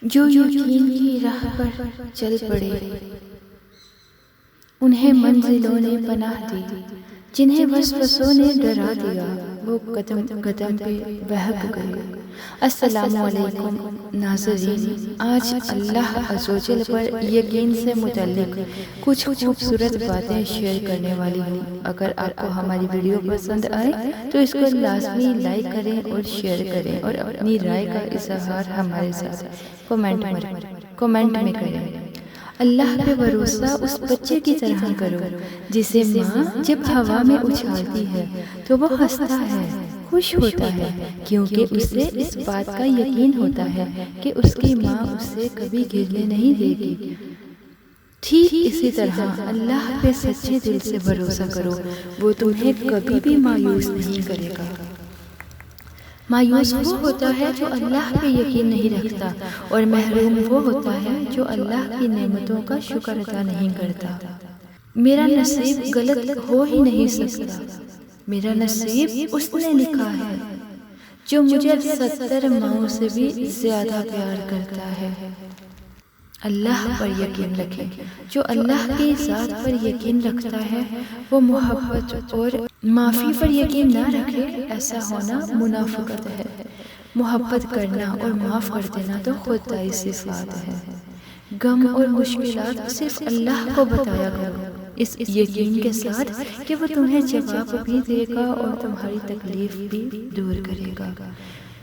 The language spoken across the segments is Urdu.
جو یقین کی راہ پر چل پڑے انہیں منزلوں نے پناہ دی، جنہیں وسوسوں نے ڈرا دیا وہ قدم قدم پہ بہک گئے۔ السلام علیکم ناظرین، آج اللہ عز و جل پر یقین سے متعلق کچھ خوبصورت باتیں شیئر کرنے والی ہوں۔ اگر آپ کو ہماری ویڈیو پسند آئے تو اس کو لازمی لائک کریں اور شیئر کریں، اور اپنی رائے کا اظہار ہمارے ساتھ کومنٹ میں کریں۔ اللہ پہ بھروسہ اس بچے کی طرح کرو جسے ماں جب ہوا میں اچھالتی ہے تو وہ ہنستا ہے، خوش ہوتا ہے، کیونکہ اسے اس بات کا یقین ہوتا ہے کہ اس کی ماں اسے کبھی گرنے نہیں دے گی۔ ٹھیک اسی طرح اللہ پہ سچے دل سے بھروسہ کرو، وہ تمہیں کبھی بھی مایوس نہیں کرے گا۔ مایوس وہ ہوتا ہے جو اللہ پہ یقین نہیں رکھتا، اور محروم وہ ہوتا ہے جو اللہ کی نعمتوں کا شکر ادا نہیں کرتا۔ میرا نصیب غلط ہو ہی نہیں سکتا، میرا نصیب اس نے لکھا ہے جو مجھے 70 ماؤں سے بھی زیادہ پیار کرتا ہے۔ اللہ پر یقین رکھیں۔ جو اللہ کی ذات پر یقین رکھتا ہے وہ محبت اور معافی پر یقین نہ رکھے، ایسا ہونا منافقت ہے۔ محبت کرنا اور معاف کر دینا تو خدائی صفات ہے۔ غم اور مشکلات صرف اللہ کو بتایا کرو، اس یقین کے ساتھ کہ وہ تمہیں جواب بھی دے گا اور تمہاری تکلیف بھی دور کرے گا۔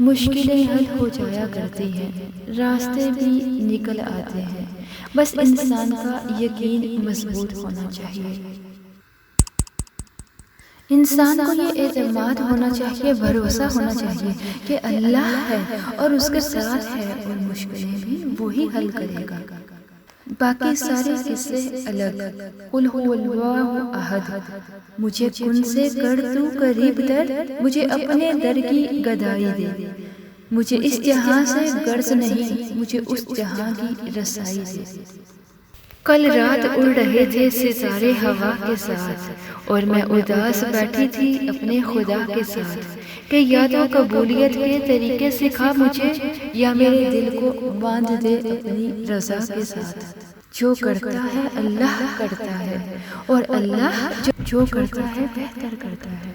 مشکلیں حل ہو جایا کرتی ہیں، راستے بھی نکل آتے ہیں، بس انسان کا یقین مضبوط ہونا چاہیے۔ انسان کو یہ اعتماد ہونا چاہیے، بھروسہ ہونا چاہیے کہ اللہ ہے اور اس کے ساتھ ہے، اور مشکلیں بھی وہی حل کرے گا۔ باقی سارے قصے الگ۔ قل هو اللہ احد، مجھے کن سے کر تو قریب در، مجھے اپنے در کی گدائی دے، مجھے اس جہاں سے غرض نہیں، مجھے اس جہاں کی رسائی دے۔ کل رات اڑ رہے تھے ستارے ہوا کے ساتھ، اور میں اداس بیٹھی تھی اپنے خدا کے ساتھ کہ یا تو قبولیت کے طریقے سکھا مجھے، یا میرے دل کو باندھ دے اپنی رضا کے ساتھ۔ جو کرتا ہے اللہ کرتا ہے، اور اللہ جو کرتا ہے بہتر کرتا ہے۔